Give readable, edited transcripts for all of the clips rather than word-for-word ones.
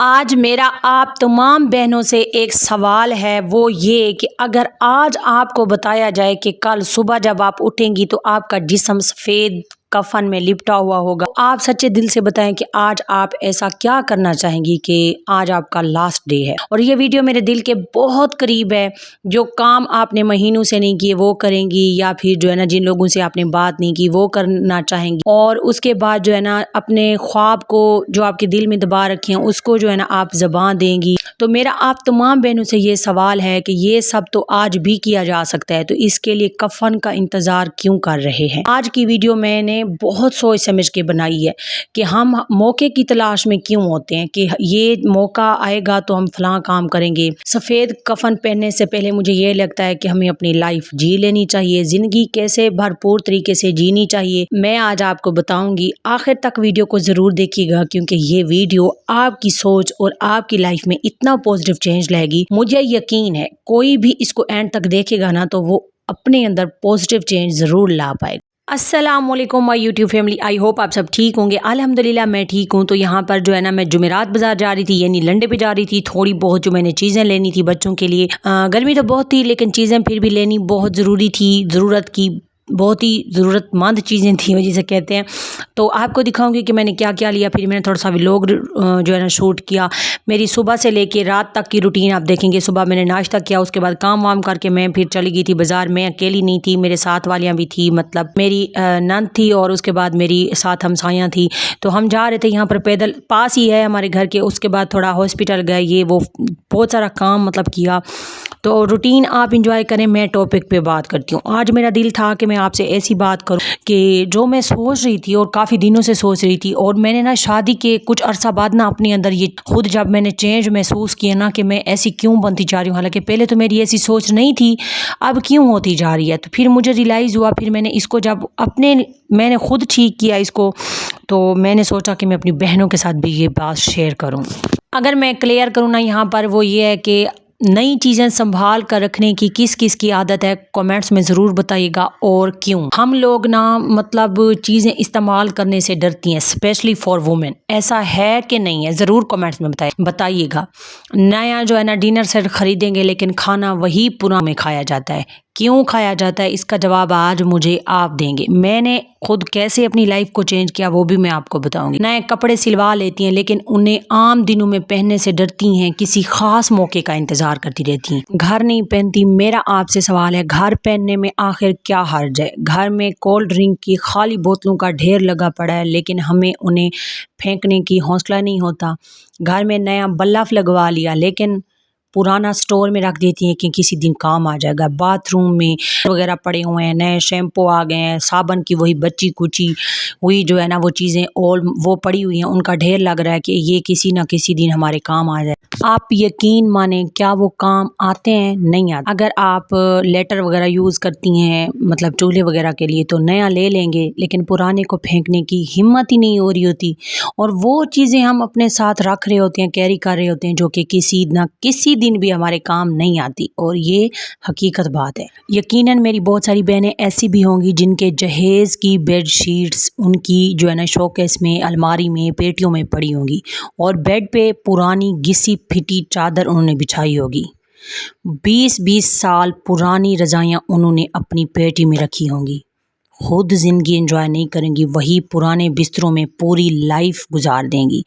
آج میرا آپ تمام بہنوں سے ایک سوال ہے، وہ یہ کہ اگر آج آپ کو بتایا جائے کہ کل صبح جب آپ اٹھیں گی تو آپ کا جسم سفید کفن میں لپٹا ہوا ہوگا، آپ سچے دل سے بتائیں کہ آج آپ ایسا کیا کرنا چاہیں گی کہ آج آپ کا لاسٹ ڈے ہے۔ اور یہ ویڈیو میرے دل کے بہت قریب ہے۔ جو کام آپ نے مہینوں سے نہیں کیے وہ کریں گی، یا پھر جو ہے نا جن لوگوں سے آپ نے بات نہیں کی وہ کرنا چاہیں گی، اور اس کے بعد جو ہے نا اپنے خواب کو جو آپ کے دل میں دبا رکھے ہیں اس کو جو ہے نا آپ زبان دیں گی۔ تو میرا آپ تمام بہنوں سے یہ سوال ہے کہ یہ سب تو آج بھی کیا جا سکتا ہے، تو اس کے لیے کفن کا انتظار کیوں کر رہے ہیں؟ آج کی ویڈیو میں نے بہت سوچ سمجھ کے بنائی ہے کہ ہم موقع کی تلاش میں کیوں ہوتے ہیں کہ یہ موقع آئے گا تو ہم فلاں کام کریں گے۔ سفید کفن پہننے سے پہلے مجھے یہ لگتا ہے کہ ہمیں اپنی لائف جی لینی چاہیے، زندگی کیسے بھرپور طریقے سے جینی چاہیے، میں آج آپ کو بتاؤں گی۔ آخر تک ویڈیو کو ضرور دیکھیے گا، کیونکہ یہ ویڈیو آپ کی سوچ اور آپ کی لائف میں اتنا پازیٹیو چینج لائے گی، مجھے یقین ہے کوئی بھی اس کو اینڈ تک دیکھے گا نا تو وہ اپنے اندر پازیٹیو چینج ضرور لا پائے گا۔ السلام علیکم مائی یوٹیوب فیملی، آئی ہوپ آپ سب ٹھیک ہوں گے۔ الحمدللہ میں ٹھیک ہوں۔ تو یہاں پر جو ہے نا میں جمعرات بازار جا رہی تھی، یعنی لنڈے پہ جا رہی تھی، تھوڑی بہت جو میں نے چیزیں لینی تھی بچوں کے لیے، گرمی تو بہت تھی لیکن چیزیں پھر بھی لینی بہت ضروری تھی، ضرورت کی بہت ہی ضرورت مند چیزیں تھیں جسے کہتے ہیں۔ تو آپ کو دکھاؤں گی کہ میں نے کیا کیا لیا، پھر میں نے تھوڑا سا ولاگ جو ہے نا شوٹ کیا۔ میری صبح سے لے کے رات تک کی روٹین آپ دیکھیں گے۔ صبح میں نے ناشتہ کیا، اس کے بعد کام وام کر کے میں پھر چلی گئی تھی بازار۔ میں اکیلی نہیں تھی، میرے ساتھ والیاں بھی تھی، مطلب میری نند تھی اور اس کے بعد میری ساتھ ہمسایاں تھی۔ تو ہم جا رہے تھے یہاں پر پیدل، پاس ہی ہے ہمارے گھر کے۔ اس کے بعد تھوڑا ہاسپٹل گئے، یہ وہ بہت سارا کام مطلب کیا۔ تو روٹین آپ انجوائے کریں، میں ٹاپک پہ بات کرتی ہوں۔ آج میرا دل تھا کہ میں آپ سے ایسی بات کروں کہ جو میں سوچ رہی تھی اور کافی دنوں سے سوچ رہی تھی، اور میں نے نا شادی کے کچھ عرصہ بعد نا اپنے اندر یہ خود جب میں نے چینج محسوس کیا نا کہ میں ایسی کیوں بنتی جا رہی ہوں، حالانکہ پہلے تو میری ایسی سوچ نہیں تھی، اب کیوں ہوتی جا رہی ہے۔ تو پھر مجھے ریلائز ہوا، پھر میں نے اس کو جب میں نے خود ٹھیک کیا اس کو، تو میں نے سوچا کہ میں اپنی بہنوں کے ساتھ بھی یہ بات شیئر کروں۔ اگر میں کلیئر کروں نا یہاں پر، وہ یہ ہے کہ نئی چیزیں سنبھال کر رکھنے کی کس کس کی عادت ہے، کمنٹس میں ضرور بتائیے گا اور کیوں۔ ہم لوگ نا مطلب چیزیں استعمال کرنے سے ڈرتی ہیں، اسپیشلی فار وومن۔ ایسا ہے کہ نہیں ہے؟ ضرور کمنٹس میں بتائیے گا۔ نیا جو ہے نا ڈنر سیٹ خریدیں گے لیکن کھانا وہی پرانا میں کھایا جاتا ہے۔ کیوں کھایا جاتا ہے؟ اس کا جواب آج مجھے آپ دیں گے۔ میں نے خود کیسے اپنی لائف کو چینج کیا وہ بھی میں آپ کو بتاؤں گی۔ نئے کپڑے سلوا لیتی ہیں لیکن انہیں عام دنوں میں پہننے سے ڈرتی ہیں، کسی خاص موقع کا انتظار کرتی رہتی ہیں۔ گھر نہیں پہنتی۔ میرا آپ سے سوال ہے، گھر پہننے میں آخر کیا حرج ہے؟ گھر میں کولڈ ڈرنک کی خالی بوتلوں کا ڈھیر لگا پڑا ہے لیکن ہمیں انہیں پھینکنے کی حوصلہ نہیں ہوتا۔ گھر میں نیا بلف لگوا لیا لیکن پرانا سٹور میں رکھ دیتی ہیں کہ کسی دن کام آ جائے گا۔ باتھ روم میں وغیرہ پڑے ہوئے ہیں، نئے شیمپو آ گئے ہیں، صابن کی وہی بچی کچی ہوئی جو ہے نا وہ چیزیں اور وہ پڑی ہوئی ہیں، ان کا ڈھیر لگ رہا ہے کہ یہ کسی نہ کسی دن ہمارے کام آ جائے۔ آپ یقین مانیں، کیا وہ کام آتے ہیں؟ نہیں آتے۔ اگر آپ لیٹر وغیرہ یوز کرتی ہیں مطلب چولہے وغیرہ کے لیے تو نیا لے لیں گے لیکن پرانے کو پھینکنے کی ہمت ہی نہیں ہو رہی ہوتی، اور وہ چیزیں ہم اپنے ساتھ رکھ رہے ہوتے ہیں، کیری کر رہے ہوتے ہیں جو کہ کسی نہ کسی دن بھی ہمارے کام نہیں آتی، اور یہ حقیقت بات ہے۔ یقیناً میری بہت ساری بہنیں ایسی بھی ہوں گی جن کے جہیز کی بیڈ شیٹس ان کی جو ہے نا شوکیس میں، الماری میں، پیٹیوں میں پڑی ہوں گی، اور بیڈ پہ پرانی گسی پھٹی چادر انہوں نے بچھائی ہوگی۔ 20 سال پرانی رضائیاں انہوں نے اپنی پیٹی میں رکھی ہوں گی۔ خود زندگی انجوائے نہیں کریں گی، وہی پرانے بستروں میں پوری لائف گزار دیں گی۔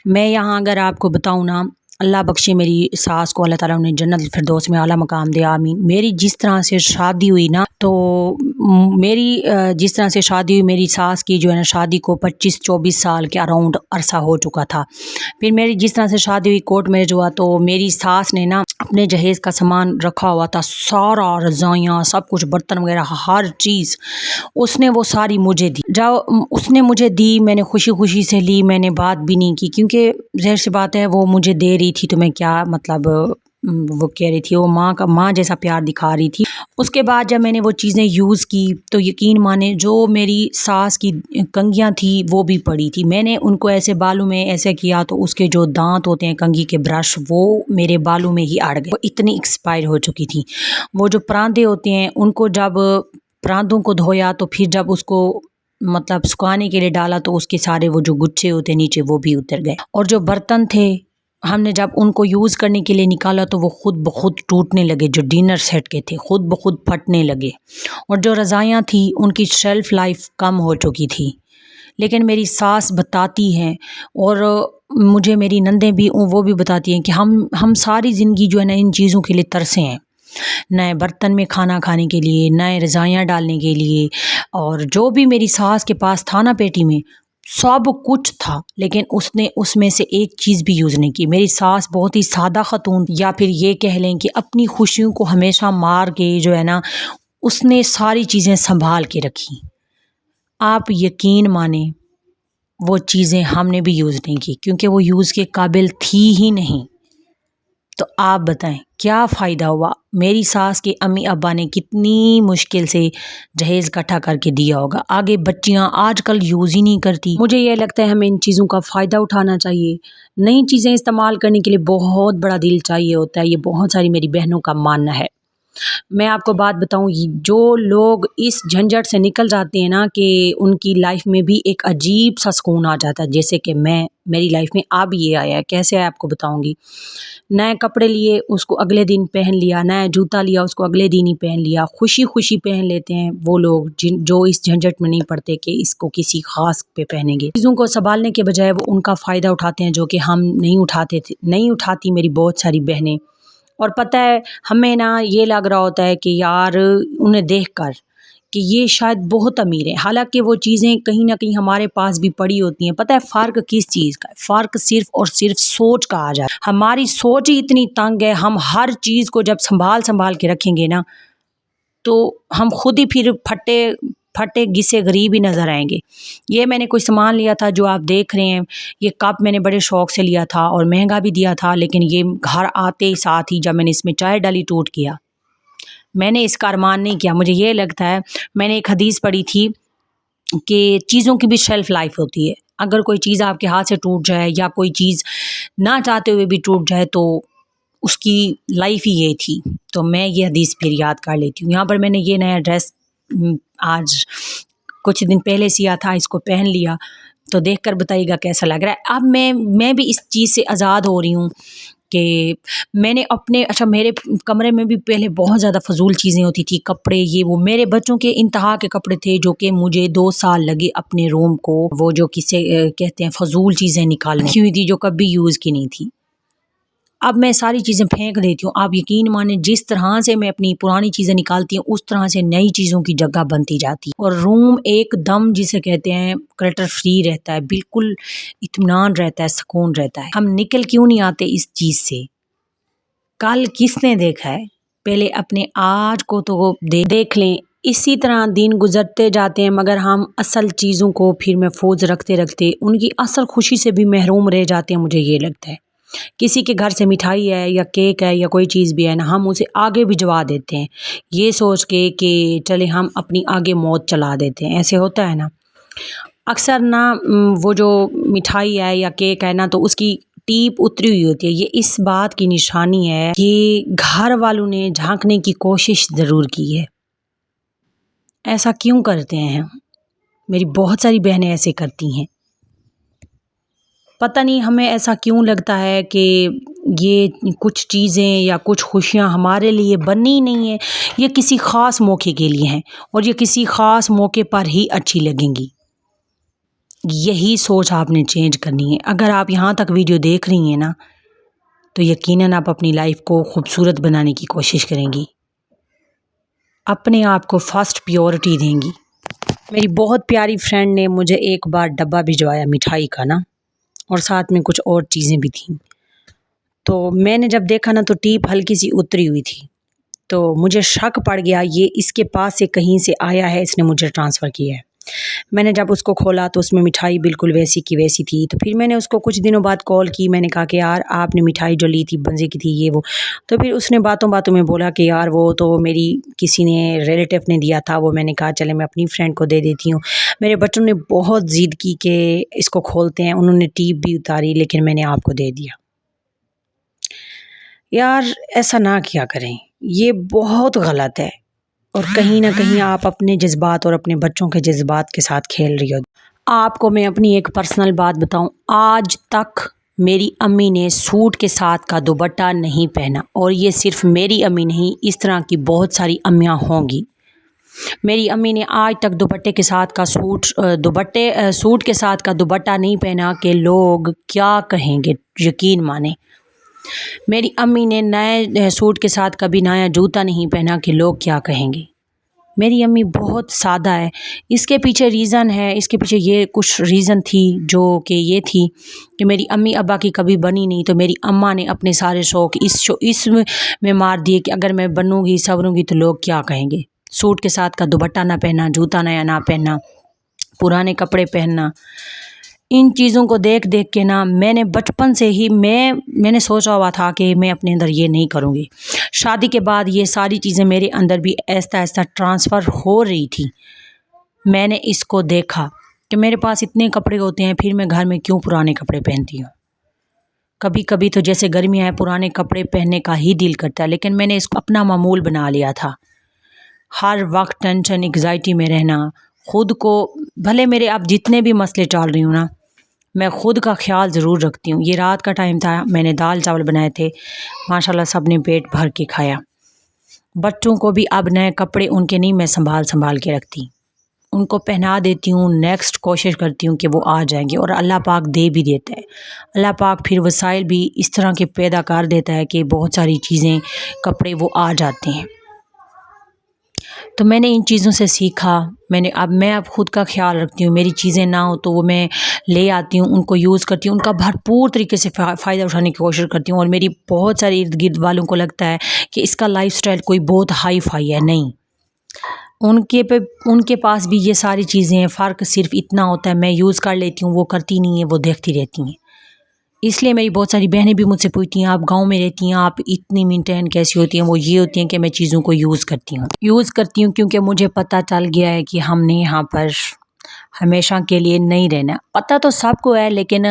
میں یہاں اگر آپ کو بتاؤں نا، اللہ بخشے میری ساس کو، اللہ تعالیٰ انہیں جنت الفردوس میں اعلیٰ مقام دے، آمین۔ میری جس طرح سے شادی ہوئی نا، تو جس طرح سے شادی ہوئی، میری ساس کی جو ہے نا شادی کو 25-24 سال کے اراؤنڈ عرصہ ہو چکا تھا۔ پھر میری جس طرح سے شادی ہوئی، کورٹ میرج ہوا، تو میری ساس نے نا اپنے جہیز کا سامان رکھا ہوا تھا، سارا رضائیاں سب کچھ، برتن وغیرہ ہر چیز اس نے وہ ساری مجھے دی۔ جب اس نے مجھے دی، میں نے خوشی خوشی سے لی، میں نے بات بھی نہیں کی، کیونکہ ظاہر سی بات ہے وہ مجھے دے رہی تھی تو میں کیا مطلب وہ کہہ رہی تھی، وہ ماں جیسا پیار دکھا رہی تھی۔ اس کے بعد جب میں نے وہ چیزیں یوز کی تو یقین مانے جو میری ساس کی کنگھیاں تھی وہ بھی پڑی تھی۔ میں نے ان کو ایسے بالوں میں ایسے کیا تو اس کے جو دانت ہوتے ہیں کنگھی کے برش، وہ میرے بالوں میں ہی اڑ گئے، وہ اتنی ایکسپائر ہو چکی تھی۔ وہ جو پراندے ہوتے ہیں ان کو جب پراندوں کو دھویا تو پھر جب اس کو مطلب سکھانے کے لیے ڈالا تو اس کے سارے وہ جو گچھے ہوتے نیچے وہ بھی اتر گئے، اور جو برتن تھے ہم نے جب ان کو یوز کرنے کے لیے نکالا تو وہ خود بخود ٹوٹنے لگے، جو ڈنر سیٹ کے تھے خود بخود پھٹنے لگے، اور جو رضائیاں تھیں ان کی شیلف لائف کم ہو چکی تھی۔ لیکن میری ساس بتاتی ہیں، اور مجھے میری نندیں بھی وہ بھی بتاتی ہیں کہ ہم ساری زندگی جو ہے نا ان چیزوں کے لیے ترسے ہیں، نئے برتن میں کھانا کھانے کے لیے، نئے رضائیاں ڈالنے کے لیے، اور جو بھی میری ساس کے پاس تھا نا پیٹی میں سب کچھ تھا، لیکن اس نے اس میں سے ایک چیز بھی یوز نہیں کی۔ میری ساس بہت ہی سادہ خاتون، یا پھر یہ کہہ لیں کہ اپنی خوشیوں کو ہمیشہ مار کے جو ہے نا اس نے ساری چیزیں سنبھال کے رکھی۔ آپ یقین مانیں وہ چیزیں ہم نے بھی یوز نہیں کی، کیونکہ وہ یوز کے قابل تھی ہی نہیں۔ تو آپ بتائیں کیا فائدہ ہوا؟ میری ساس کے امی ابا نے کتنی مشکل سے جہیز اکٹھا کر کے دیا ہوگا، آگے بچیاں آج کل یوز ہی نہیں کرتی۔ مجھے یہ لگتا ہے ہمیں ان چیزوں کا فائدہ اٹھانا چاہیے، نئی چیزیں استعمال کرنے کے لیے بہت بڑا دل چاہیے ہوتا ہے، یہ بہت ساری میری بہنوں کا ماننا ہے۔ میں آپ کو بات بتاؤں، جو لوگ اس جھنجھٹ سے نکل جاتے ہیں نا کہ ان کی لائف میں بھی ایک عجیب سا سکون آ جاتا ہے، جیسے کہ میری لائف میں اب یہ آیا ہے۔ کیسے آپ کو بتاؤں گی؟ نئے کپڑے لیے اس کو اگلے دن پہن لیا، نیا جوتا لیا اس کو اگلے دن ہی پہن لیا، خوشی خوشی پہن لیتے ہیں وہ لوگ جو اس جھنجھٹ میں نہیں پڑتے کہ اس کو کسی خاص پہ پہنیں گے۔ چیزوں کو سنبھالنے کے بجائے وہ ان کا فائدہ اٹھاتے ہیں جو کہ ہم نہیں اٹھاتی میری بہت ساری بہنیں۔ اور پتہ ہے ہمیں نا یہ لگ رہا ہوتا ہے کہ یار انہیں دیکھ کر کہ یہ شاید بہت امیر ہے، حالانکہ وہ چیزیں کہیں نہ کہیں ہمارے پاس بھی پڑی ہوتی ہیں۔ پتہ ہے فرق کس چیز کا ہے؟ فرق صرف اور صرف سوچ کا آ جائے۔ ہماری سوچ ہی اتنی تنگ ہے، ہم ہر چیز کو جب سنبھال کے رکھیں گے نا تو ہم خود ہی پھر پھٹے گھسے غریب ہی نظر آئیں گے۔ یہ میں نے کوئی سامان لیا تھا جو آپ دیکھ رہے ہیں، یہ کپ میں نے بڑے شوق سے لیا تھا اور مہنگا بھی دیا تھا، لیکن یہ گھر آتے ہی ساتھ ہی جب میں نے اس میں چائے ڈالی ٹوٹ گیا۔ میں نے اس کا ارمان نہیں کیا، مجھے یہ لگتا ہے، میں نے ایک حدیث پڑھی تھی کہ چیزوں کی بھی شیلف لائف ہوتی ہے، اگر کوئی چیز آپ کے ہاتھ سے ٹوٹ جائے یا کوئی چیز نہ چاہتے ہوئے بھی ٹوٹ جائے تو اس کی لائف ہی یہ تھی۔ تو میں یہ حدیث پھر یاد کر لیتی ہوں۔ یہاں پر میں نے یہ نیا ڈریس آج کچھ دن پہلے سیا تھا، اس کو پہن لیا، تو دیکھ کر بتائیے گا کیسا لگ رہا ہے۔ اب میں بھی اس چیز سے آزاد ہو رہی ہوں کہ میں نے میرے کمرے میں بھی پہلے بہت زیادہ فضول چیزیں ہوتی تھی، کپڑے یہ وہ، میرے بچوں کے انتہا کے کپڑے تھے جو کہ مجھے 2 سال لگے اپنے روم کو وہ جو کسے کہتے ہیں فضول چیزیں نکالنے ہوئی تھی جو کبھی یوز کی نہیں تھی۔ اب میں ساری چیزیں پھینک دیتی ہوں۔ آپ یقین مانیں جس طرح سے میں اپنی پرانی چیزیں نکالتی ہوں اس طرح سے نئی چیزوں کی جگہ بنتی جاتی ہے، اور روم ایک دم جسے کہتے ہیں کلٹر فری رہتا ہے، بالکل اطمینان رہتا ہے، سکون رہتا ہے۔ ہم نکل کیوں نہیں آتے اس چیز سے؟ کل کس نے دیکھا ہے؟ پہلے اپنے آج کو تو دیکھ لیں۔ اسی طرح دن گزرتے جاتے ہیں مگر ہم اصل چیزوں کو پھر محفوظ رکھتے ان کی اصل خوشی سے بھی محروم رہ جاتے ہیں۔ مجھے یہ لگتا ہے کسی کے گھر سے مٹھائی ہے یا کیک ہے یا کوئی چیز بھی ہے نا، ہم اسے آگے بھجوا دیتے ہیں یہ سوچ کے کہ چلے ہم اپنی آگے موت چلا دیتے ہیں۔ ایسے ہوتا ہے نا اکثر نا، وہ جو مٹھائی ہے یا کیک ہے نا تو اس کی ٹیپ اتری ہوئی ہوتی ہے، یہ اس بات کی نشانی ہے کہ گھر والوں نے جھانکنے کی کوشش ضرور کی ہے۔ ایسا کیوں کرتے ہیں؟ میری بہت ساری بہنیں ایسے کرتی ہیں، پتہ نہیں ہمیں ایسا کیوں لگتا ہے کہ یہ کچھ چیزیں یا کچھ خوشیاں ہمارے لیے بنی نہیں ہیں، یہ کسی خاص موقع کے لیے ہیں اور یہ کسی خاص موقع پر ہی اچھی لگیں گی۔ یہی سوچ آپ نے چینج کرنی ہے۔ اگر آپ یہاں تک ویڈیو دیکھ رہی ہیں نا تو یقیناً آپ اپنی لائف کو خوبصورت بنانے کی کوشش کریں گی، اپنے آپ کو فرسٹ پیورٹی دیں گی۔ میری بہت پیاری فرینڈ نے مجھے ایک بار ڈبہ بھجوایا مٹھائی کا نا، اور ساتھ میں کچھ اور چیزیں بھی تھیں، تو میں نے جب دیکھا نا تو ٹیپ ہلکی سی اتری ہوئی تھی، تو مجھے شک پڑ گیا یہ اس کے پاس سے کہیں سے آیا ہے، اس نے مجھے ٹرانسفر کیا ہے۔ میں نے جب اس کو کھولا تو اس میں مٹھائی بالکل ویسی کی ویسی تھی، تو پھر میں نے اس کو کچھ دنوں بعد کال کی، میں نے کہا کہ یار آپ نے مٹھائی جو لی تھی بنزے کی تھی یہ وہ، تو پھر اس نے باتوں میں بولا کہ یار وہ تو میری کسی نے ریلیٹیو نے دیا تھا وہ، میں نے کہا چلے میں اپنی فرینڈ کو دے دیتی ہوں۔ میرے بچوں نے بہت ضد کی کہ اس کو کھولتے ہیں، انہوں نے ٹیپ بھی اتاری لیکن میں نے آپ کو دے دیا۔ یار ایسا نہ کیا کریں، یہ بہت غلط ہے، اور کہیں نہ کہیں آپ اپنے جذبات اور اپنے بچوں کے جذبات کے ساتھ کھیل رہی ہو۔ آپ کو میں اپنی ایک پرسنل بات بتاؤں، آج تک میری امی نے سوٹ کے ساتھ کا دوپٹہ نہیں پہنا، اور یہ صرف میری امی نہیں، اس طرح کی بہت ساری امیاں ہوں گی۔ میری امی نے آج تک سوٹ کے ساتھ کا دوپٹہ نہیں پہنا کہ لوگ کیا کہیں گے، یقین مانیں۔ میری امی نے نئے سوٹ کے ساتھ کبھی نیا جوتا نہیں پہنا کہ لوگ کیا کہیں گے۔ میری امی بہت سادہ ہے۔ اس کے پیچھے ریزن ہے، اس کے پیچھے یہ کچھ ریزن تھی جو کہ یہ تھی کہ میری امی ابا کی کبھی بنی نہیں، تو میری اماں نے اپنے سارے شوق اس میں مار دیے کہ اگر میں بنوں گی سنوروں گی تو لوگ کیا کہیں گے۔ سوٹ کے ساتھ کا دوپٹہ نہ پہننا، جوتا نیا نہ پہننا، پرانے کپڑے پہننا، ان چیزوں کو دیکھ دیکھ کے نا میں نے بچپن سے ہی میں نے سوچا ہوا تھا کہ میں اپنے اندر یہ نہیں کروں گی۔ شادی کے بعد یہ ساری چیزیں میرے اندر بھی آہستہ آہستہ ٹرانسفر ہو رہی تھی۔ میں نے اس کو دیکھا کہ میرے پاس اتنے کپڑے ہوتے ہیں، پھر میں گھر میں کیوں پرانے کپڑے پہنتی ہوں۔ کبھی کبھی تو جیسے گرمیاں ہیں پرانے کپڑے پہننے کا ہی دل کرتا ہے، لیکن میں نے اس کو اپنا معمول بنا لیا تھا۔ ہر وقت ٹینشن انگزائٹی میں رہنا، خود کو بھلے میرے اب جتنے بھی مسئلے چل رہی ہوں نا، میں خود کا خیال ضرور رکھتی ہوں۔ یہ رات کا ٹائم تھا، میں نے دال چاول بنائے تھے، ماشاءاللہ سب نے پیٹ بھر کے کھایا۔ بچوں کو بھی اب نئے کپڑے ان کے نہیں میں سنبھال کے رکھتی، ان کو پہنا دیتی ہوں، نیکسٹ کوشش کرتی ہوں کہ وہ آ جائیں گے، اور اللہ پاک دے بھی دیتا ہے۔ اللہ پاک پھر وسائل بھی اس طرح کے پیدا کر دیتا ہے کہ بہت ساری چیزیں کپڑے وہ آ جاتے ہیں۔ تو میں نے ان چیزوں سے سیکھا، میں اب خود کا خیال رکھتی ہوں، میری چیزیں نہ ہو تو وہ میں لے آتی ہوں، ان کو یوز کرتی ہوں، ان کا بھرپور طریقے سے فائدہ اٹھانے کی کوشش کرتی ہوں۔ اور میری بہت سارے ارد گرد والوں کو لگتا ہے کہ اس کا لائف سٹائل کوئی بہت ہائی فائی ہے، نہیں، ان کے پاس بھی یہ ساری چیزیں ہیں، فرق صرف اتنا ہوتا ہے میں یوز کر لیتی ہوں، وہ کرتی نہیں ہیں، وہ دیکھتی رہتی ہیں۔ اس لیے میری بہت ساری بہنیں بھی مجھ سے پوچھتی ہیں آپ گاؤں میں رہتی ہیں، آپ اتنی مینٹین کیسی ہوتی ہیں؟ وہ یہ ہوتی ہیں کہ میں چیزوں کو یوز کرتی ہوں کیونکہ مجھے پتہ چل گیا ہے کہ ہم نے یہاں پر ہمیشہ کے لیے نہیں رہنا۔ پتہ تو سب کو ہے، لیکن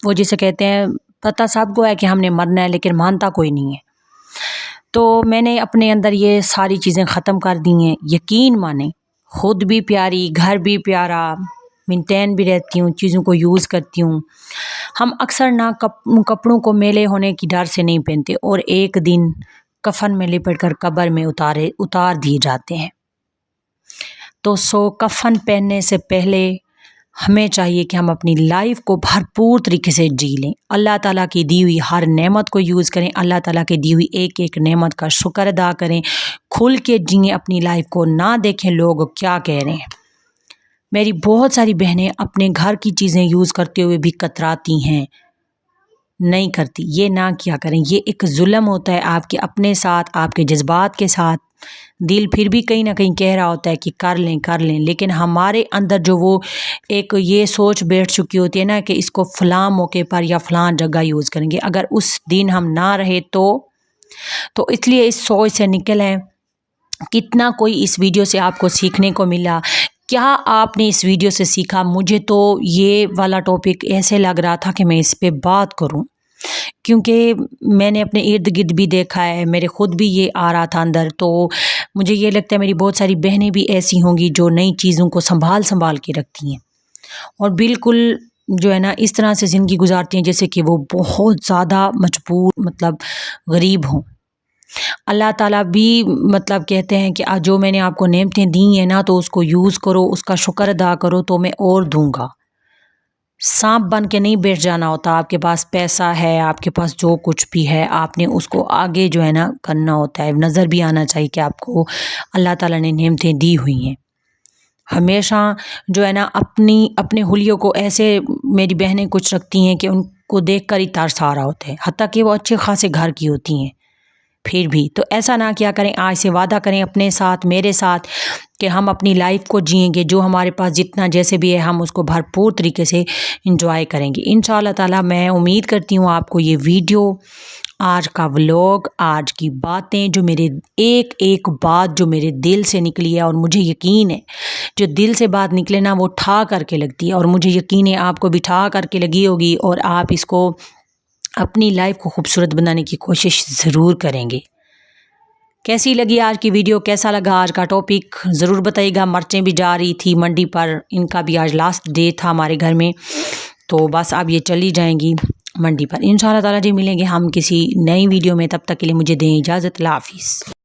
وہ جسے کہتے ہیں پتہ سب کو ہے کہ ہم نے مرنا ہے، لیکن مانتا کوئی نہیں ہے۔ تو میں نے اپنے اندر یہ ساری چیزیں ختم کر دی ہیں، یقین مانیں، خود بھی پیاری، گھر بھی پیارا، مینٹین بھی رہتی ہوں، چیزوں کو یوز کرتی ہوں۔ ہم اکثر نہ کپڑوں کو میلے ہونے کی ڈر سے نہیں پہنتے، اور ایک دن کفن میں لپٹ کر قبر میں اتار دیے جاتے ہیں۔ تو کفن پہننے سے پہلے ہمیں چاہیے کہ ہم اپنی لائف کو بھرپور طریقے سے جی لیں، اللہ تعالیٰ کی دی ہوئی ہر نعمت کو یوز کریں، اللہ تعالیٰ کی دی ہوئی ایک ایک نعمت کا شکر ادا کریں، کھل کے جئیں اپنی لائف کو، نہ دیکھیں لوگ کیا کہہ رہے ہیں۔ میری بہت ساری بہنیں اپنے گھر کی چیزیں یوز کرتے ہوئے بھی کتراتی ہیں، نہیں کرتی، یہ نہ کیا کریں، یہ ایک ظلم ہوتا ہے آپ کے اپنے ساتھ، آپ کے جذبات کے ساتھ۔ دل پھر بھی کہیں نہ کہیں کہہ رہا ہوتا ہے کہ کر لیں، لیکن ہمارے اندر جو وہ ایک یہ سوچ بیٹھ چکی ہوتی ہے نا کہ اس کو فلاں موقع پر یا فلاں جگہ یوز کریں گے، اگر اس دن ہم نہ رہے تو اس لیے اس سوچ سے نکلیں۔ کتنا کوئی اس ویڈیو سے آپ کو سیکھنے کو ملا، کیا آپ نے اس ویڈیو سے سیکھا؟ مجھے تو یہ والا ٹاپک ایسے لگ رہا تھا کہ میں اس پہ بات کروں، کیونکہ میں نے اپنے ارد گرد بھی دیکھا ہے، میرے خود بھی یہ آ رہا تھا اندر، تو مجھے یہ لگتا ہے میری بہت ساری بہنیں بھی ایسی ہوں گی جو نئی چیزوں کو سنبھال کے رکھتی ہیں، اور بالکل جو ہے نا اس طرح سے زندگی گزارتی ہیں جیسے کہ وہ بہت زیادہ مجبور مطلب غریب ہوں۔ اللہ تعالیٰ بھی کہتے ہیں کہ جو میں نے آپ کو نعمتیں دی ہیں نا تو اس کو یوز کرو، اس کا شکر ادا کرو تو میں اور دوں گا۔ سانپ بن کے نہیں بیٹھ جانا ہوتا، آپ کے پاس پیسہ ہے، آپ کے پاس جو کچھ بھی ہے، آپ نے اس کو آگے جو ہے نا کرنا ہوتا ہے، نظر بھی آنا چاہیے کہ آپ کو اللہ تعالیٰ نے نعمتیں دی ہوئی ہیں۔ ہمیشہ جو ہے نا اپنے حلیوں کو ایسے میری بہنیں کچھ رکھتی ہیں کہ ان کو دیکھ کر ہی ترس آ رہا ہوتا ہے، حتیٰ کہ وہ اچھے خاصے گھر کی ہوتی ہیں، پھر بھی تو ایسا نہ کیا کریں۔ آج سے وعدہ کریں اپنے ساتھ، میرے ساتھ، کہ ہم اپنی لائف کو جئیں گے، جو ہمارے پاس جتنا جیسے بھی ہے ہم اس کو بھرپور طریقے سے انجوائے کریں گے انشاءاللہ تعالیٰ۔ میں امید کرتی ہوں آپ کو یہ ویڈیو، آج کا ولاگ، آج کی باتیں، جو میرے ایک بات جو میرے دل سے نکلی ہے، اور مجھے یقین ہے جو دل سے بات نکلے نا وہ ٹھا کر کے لگتی ہے، اور مجھے یقین ہے آپ کو بھی ٹھا کر کے لگی ہوگی، اور آپ اس کو اپنی لائف کو خوبصورت بنانے کی کوشش ضرور کریں گے۔ کیسی لگی آج کی ویڈیو، کیسا لگا آج کا ٹاپک ضرور بتائیے گا۔ مرچیں بھی جا رہی تھی منڈی پر، ان کا بھی آج لاسٹ ڈے تھا ہمارے گھر میں، تو بس اب یہ چلی جائیں گی۔ منڈی پر۔ انشاءاللہ تعالیٰ جی ملیں گے ہم کسی نئی ویڈیو میں، تب تک کے لیے مجھے دیں اجازت، اللہ حافظ۔